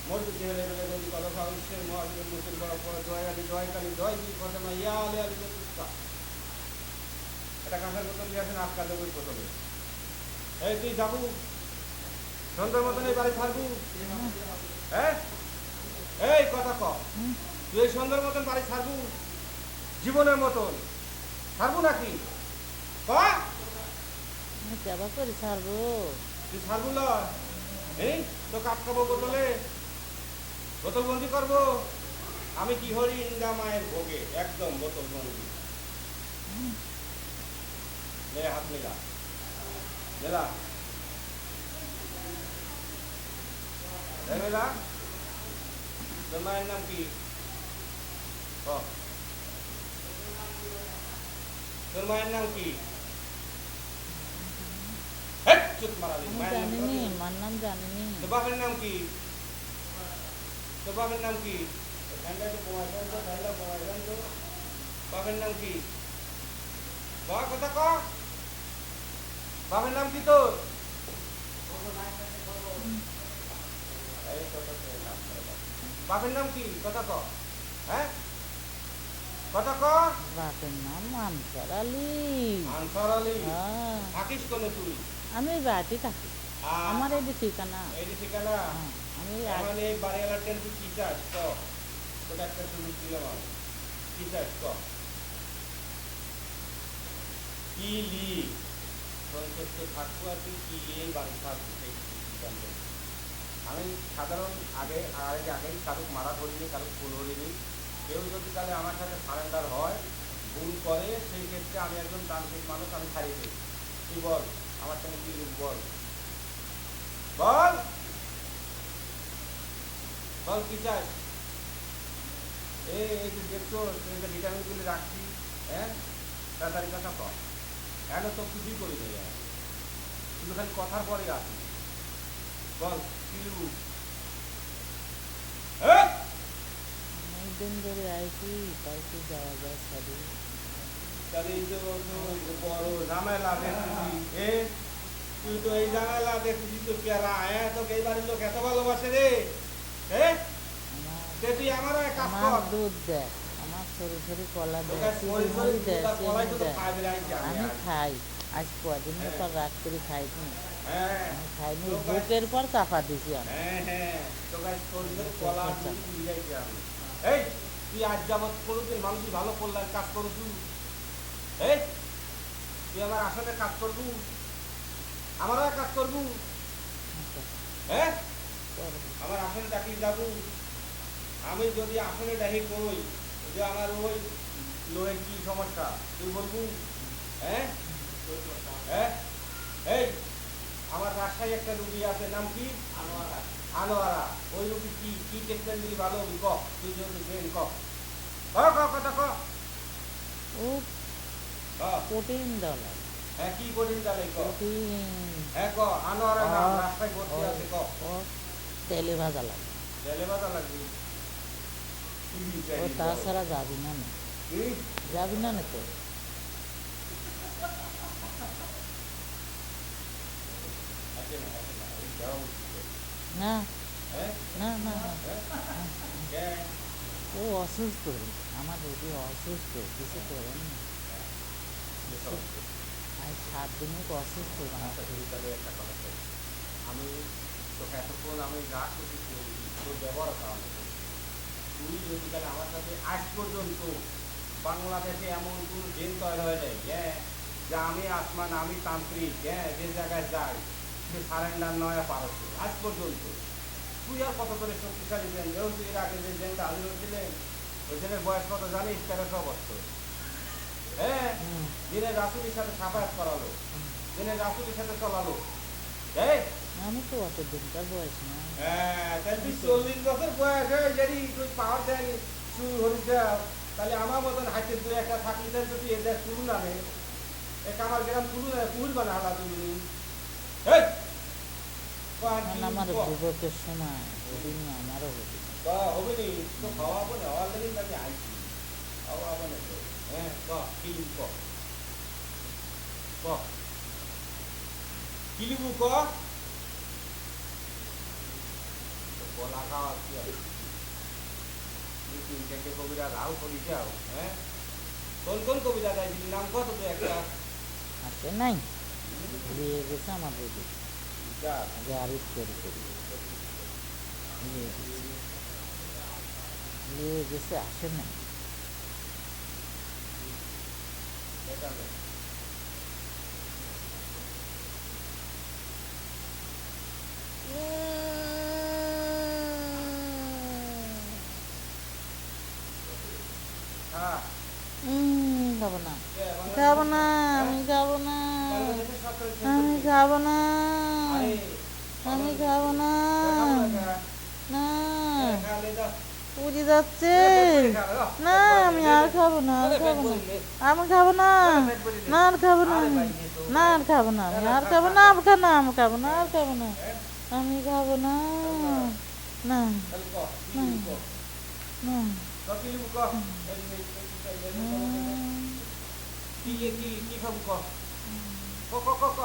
মসজিদে হেলে গেলে যদি কথা সাহসের মহাজের মুসির বড় পড়ে জয় আলী জয় কালী জয় জি ফতেমা ইয়া আলী আলী জুস্তা এটা কাঁসার বোতল নিয়ে আসেন আটকা দেবো বোতলে এই তুই যাবু সন্ধ্যার মতন এই বাড়ি ছাড়বু হ্যাঁ এই কথা ক তুই এই সন্ধ্যার মতন বাড়ি ছাড়বু জীবনের মতন ছাড়বু নাকি ক কেবা করে ছাড়বো তুই ছাড়বু না এই তো কাপ খাবো বোতলে বোতল বন্দি করবো আমি কি হরি ইন্দা মায়ের ভোগে একদম বোতল বন্দি হাত মেলা মেলা মেলা তোর মায়ের নাম কি তোর মায়ের নাম কি চুপ মারালি জানিনি মার নাম জানিনি তোর বাপের নাম কি তোর বাপের নাম কি বাপের নাম কি কথা ক বাপের নাম কি তোর বাপের নাম কি কথা ক হ্যাঁ কথা ক বাপের নাম আনসার আলী আনসার আলী হ্যাঁ থাকিস কোনে তুই আমি বাড়িতে থাকি আমার এই ঠিকানা এই ঠিকানা আমি মানে এই বাড়িওয়ালার টেন তুই কি চাস ক তোকে একটা সুযোগ দিলাম আমি কি চাস ক কি লি সন্তুষ্ট থাকবো আর তুই কি এই বাড়ি থাকবো সেই আমি সাধারণ আগেই কারুক মারা ধরিনি কারুক ফুল ধরিনি কেউ যদি তাহলে আমার সাথে সারেন্ডার হয় ভুল করে সেই ক্ষেত্রে আমি একজন তান্ত্রিক মানুষ আমি ছাড়িয়ে দিই তুই বল আমার সঙ্গে কি বল বল বল কি চাস এই যে দেখছো এই যে ভিটামিনগুলি রাখছি হ্যাঁ তাড়াতাড়ি কথা কম এখন তো কিছুই করি নেই শুধু খালি কথার পরে আসি বল কিলু অনেকদিন ধরে আইছি তাই কি যাওয়া যায় সারি তাহলে এই যে বড় ঝামেলা দেখতেছি তুই তো এই ঝামেলা দেখতেছিস তো পেয়ারা হ্যাঁ তোকে এই বাড়ির লোক এত ভালোবাসে রে হ্যাঁ তুই আমারও এক কাজ কর দুধ দেয় আমার সরু সরু কলা দেয় আমি খাই আজ কদিন তো রাত করে খাইনি খাইনি বুকের পর চাপা দিছি আমি এই তুই আজ যাবত করুন মানুষই ভালো করলাম কাজ করছু এই তুই আমার আসলে কাজ করবু আমারও কাজ করবু হ্যাঁ আমার আসলে ডাকি যাবো আমি যদি আসলে ডাকি কই যে আমার ওই লোয়ের কি সমস্যা তুই বলবু হ্যাঁ হ্যাঁ এই আমার রাজশাহী একটা রুগী আছে নাম কি আনোয়ারা ওই রুগী কি কি ট্রিটমেন্ট দিলি ভালো হবি ক তুই যদি ট্রেন ক কথা ক ও প্রোটিন দেওয়া লাগে হ্যাঁ কি প্রোটিন দেওয়া লাগে প্রোটিন হ্যাঁ ক আনোয়ারা নাম রাজশাহী ভর্তি আছে ক তেলে ভাজা লাগে তেলে ভাজা লাগবে ও তাছাড়া যাবি না যাবি না তো না না না ও অসুস্থ আমার রোগী অসুস্থ কিছু করে না আজ 7 দিনে অসুস্থ একটা কথা আমি তোকে এতক্ষণ আমি রাগ করছি তোর ব্যবহার কারণে তুই যদি তাহলে আমার সাথে আজ পর্যন্ত বাংলাদেশে এমন কোনো দিন তৈরি হয়ে যায় হ্যাঁ যে আমি আসমান আমি তান্ত্রিক হ্যাঁ যে জায়গায় যাই সে সারেন্ডার নয় পারছে আজ পর্যন্ত তুই আর কত করে শক্তিশালী দেন যেহেতু এর আগে যে জেনটা হাজির হয়েছিলেন ওই জেনের বয়স কত জানিস 1300 বছর হ্যাঁ দিনের রাসুলির সাথে সাফায়াত করালো দিনের রাসুলির সাথে চলালো আমি তো অত দিনকার বয়স না হ্যাঁ তাহলে তুই 40 বছর বয়স হয়ে যদি তুই পাওয়ার দেয় শুরু হয়ে যাও তাহলে আমার মতন হাতে দুই একটা থাকলে যদি এদের শুরু না নেই এক আমার গ্রাম শুরু না পুল বানালা তুমি আমার যুবকের সময় ওদিন আমারও হবে হবে নি তো খাওয়াবো না হওয়ার লেগে আমি আইছি খাওয়াবো না তো হ্যাঁ কিলিবু কিলিবু বলা খাওয়া কি আর দুই তিন চারটে কবিরা রাও করিছে আও হ্যাঁ কোন কোন কবিতা গাইছিলি নাম কত তুই একটা আছে নাই দিয়ে গেছে আমার বইতে যা আগে আরিফ করে নিয়ে গেছে আসে নাই এটা নে। হ্যাঁ খাবো না কে বাংলা খাবো না আমি খাবো না বাংলাদেশের সরকারের আমি ছেলে খাবো না আরে আমি খাবো না না খালে দাও বুঝে যাচ্ছে না আমি আর খাবো না আর খাবো না না আমি খাবো না না আর খাবো না আমি। না আর খাবো না আমি আর খাবো না আমি খাবো না আমি খাবো না আর খাবো না আমি খাবো না না না কি খাবো ক ক ক ক